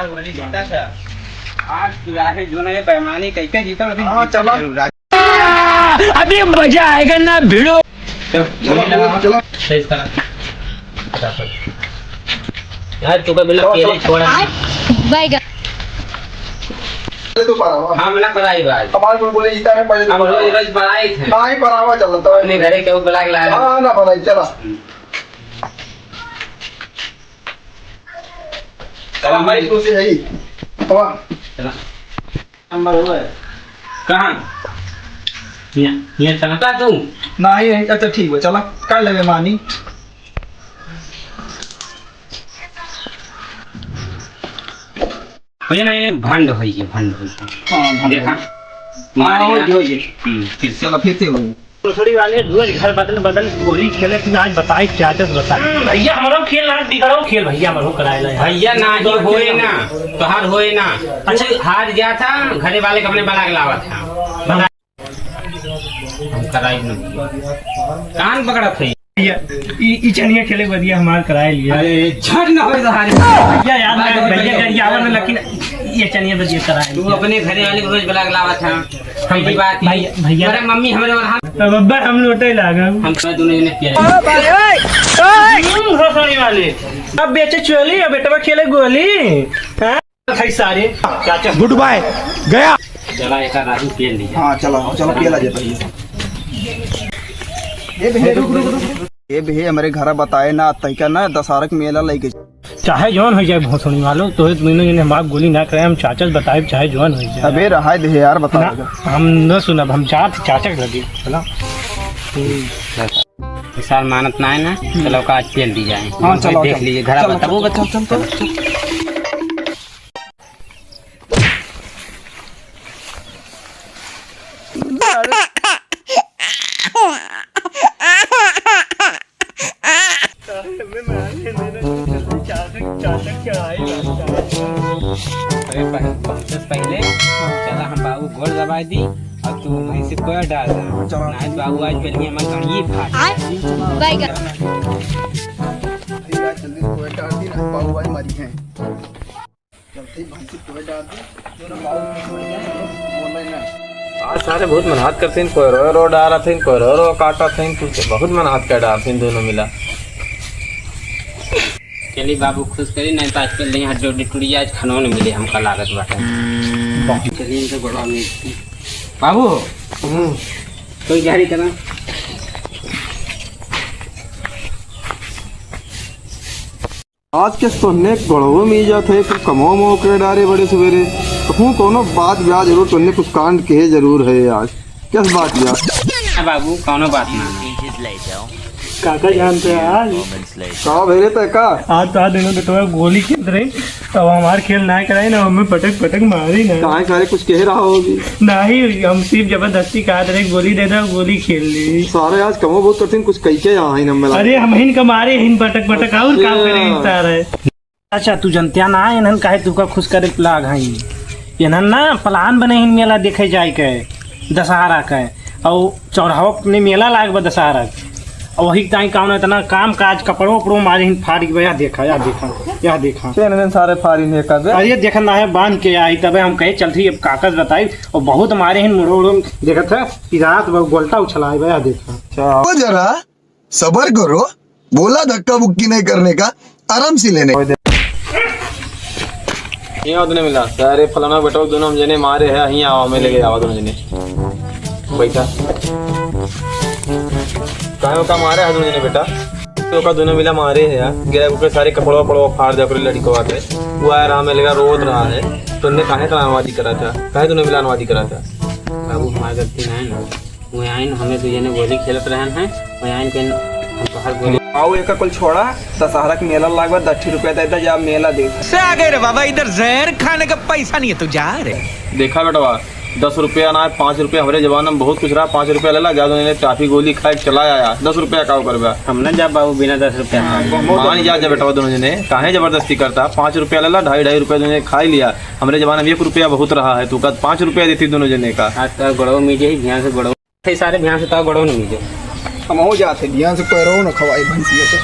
आज वाली जीता था। आज राहे जो ने बेईमानी कैसे जीता अभी। हां चलो अभी मजा आएगा ना भिड़ो। चलो सही करा यार तू का बिल्ला केले छोड़ा बाय गा तो परावा हम ना पढ़ाई बात हमारे को बोले जीता में पहले हम रोज पढ़ाई थे नहीं परावा चल तो अपने घरे के ऊपर लाग लाया हां ना पढ़ाई चला चला हमारी को से है हवा चला नंबर हुआ है कहां ये चलता तू नहीं अच्छा ठीक है चला कर ले मानी भैया नहीं भंड होई भंड हां देखा मारो जो ये फिर से चला फिर से हो थोड़ी वाले रोज घर बदल बदल गोली खेले कि आज बताई चाचस बता भैया हमारो खेल ना बिगड़ो खेल भैया हमारो कराएला भैया ना ही होए ना तोहार होए ना अच्छा हार गया था घरे वाले के अपने बना के लावा था हम कराई न कान पकड़ा थे भैया ई चनिया खेले बढ़िया हमार कराए लिया अरे झट न होए तोहार भैया याद ना भैया गरिया आवन लेकिन ये चनिया बढ़िया कराए तू अपने घरे वाले को रोज बना के लावा था हम की बात भैया अरे मम्मी हमरे और तब अब्बा हम लोटे लागा हम सब दोनों ने किया घोसड़ी वाले अब बेचे चोली अब बेटवा खेले गोली हां भाई सारे चाचा गुड बाय गया चला एक राजू पेल लिया हां चलो चलो पेला जे भैया ये भी हमारे घर बताए ना तैका ना दशहरा मेला लेके चाहे जौन हो जाए भोसड़ी वालों तो मैंने इन्हें हमार गोली ना करे हम चाचा बताए चाहे जौन हो जाए अबे रहा दे यार बता हम न सुनब हम चाचा लगे चला इस साल मानत ना है ना चलो का आज पेल दी जाए हां चलो देख लीजिए घर बताओ बच्चा चल पहले चला हम बाबू गोल दबा दी और तू वहीं से कोया डाल आज बाबू आज पहले हम गणिये फाट जल्दी कोई डाल दी ना बाबू भाई मरी हैं जल्दी भैंसी कोई डाल दी जो ना बाबू मर जाए बोल ना आज सारे बहुत मेहनत करते हैं कोई रो डाला थे कोई रो काटा थे कुछ बहुत मेहनत कर डालते हैं दोनों मिला चलिए बाबू खुश करी नहीं तो आज पहले यहाँ जोड़ी टूड़ी आज खानों ने मिले हमका लागत बाटे चलिए इनसे बड़ा बाबू कोई जारी करा आज के सोने गड़ो में जा थे कुछ कमो मो के डारे बड़े सवेरे कहूँ कोनो बात ब्याह जरूर तोने कुछ कांड के जरूर है आज किस बात ब्याह बाबू कौनो बात ना काका जानते हैं आज कहा भेरे तय का आज तो आज देखो बेटवा गोली खेल रहे तब हमार खेल ना कराई ना हमें पटक पटक मारी ना कहाँ सारे कुछ कह रहा होगी नहीं हम सिर्फ जबरदस्ती कहा रहे गोली दे दो गोली खेल ली सारे आज कमो बहुत करते हैं कुछ कह के यहाँ ही नंबर अरे हम हिन का मारे हिन पटक पटक और काम करेंगे सारे अच्छा तू जनतिया ना इन्हन काहे तू का खुश करे प्लाग हई इन्हन ना प्लान बने हिन मेला देखे जाए के दशहरा के और चौराहा अपने मेला लाग बा दशहरा और वही टाइम काम ना इतना काम काज कपड़ों उपड़ों मारे हिन फाड़ के यहाँ देखा सारे फारी ने कर अरे देखा ना है बांध के आई तबे हम कहे चलती अब कागज बताई और बहुत मारे हिन मुड़ोड़ों देखा था कि रात गोल्टा उछलाए भैया देखा जरा सबर करो बोला धक्का बुक्की नहीं करने का आराम से लेने यहाँ दोनों मिला सारे फलाना बेटा दोनों हम जने मारे है यहीं आवा में लेके आवा दोनों जने बैठा काहे का मारे है दोनों जने बेटा तो का दोनों मिला मारे है यार गिरा के सारे कपड़ों पड़ो फाड़ दे लड़की को आके वो आया रहा में लगा रोद रहा है तो उन्हें काहे का अनुवादी करा था काहे दोनों मिला अनुवादी करा था बाबू हमारी गलती नहीं ना वो आइन हमें तो ये गोली खेलत रहे हैं वो आइन के हम तो हर गोली आओ एक कुल छोड़ा दशहरा के मेला लागवा 10 रुपया देता जा मेला देख से आ गए रे बाबा इधर जहर खाने का पैसा नहीं है तू जा रे देखा बेटा 10 रुपया ना 5 रुपया हमारे जमाना में बहुत कुछ रहा 5 रुपया ले ला ज्यादा ने काफी गोली खाए चलाया आया 10 रुपया का कर हम ना जा बाबू बिना 10 रुपया मान जा बेटा दोनों जने काहे जबरदस्ती करता 5 रुपया ले ला 2.5 रुपया दोनों खा लिया हमारे जमाने में 1 रुपया बहुत रहा है तू का 5 रुपया देती दोनों जने का आज तो गड़ो मीजे ही ध्यान से गड़ो सारे ध्यान से तो गड़ो नहीं मीजे हम हो जाते ध्यान से पैरो न खवाई भैंसिया तो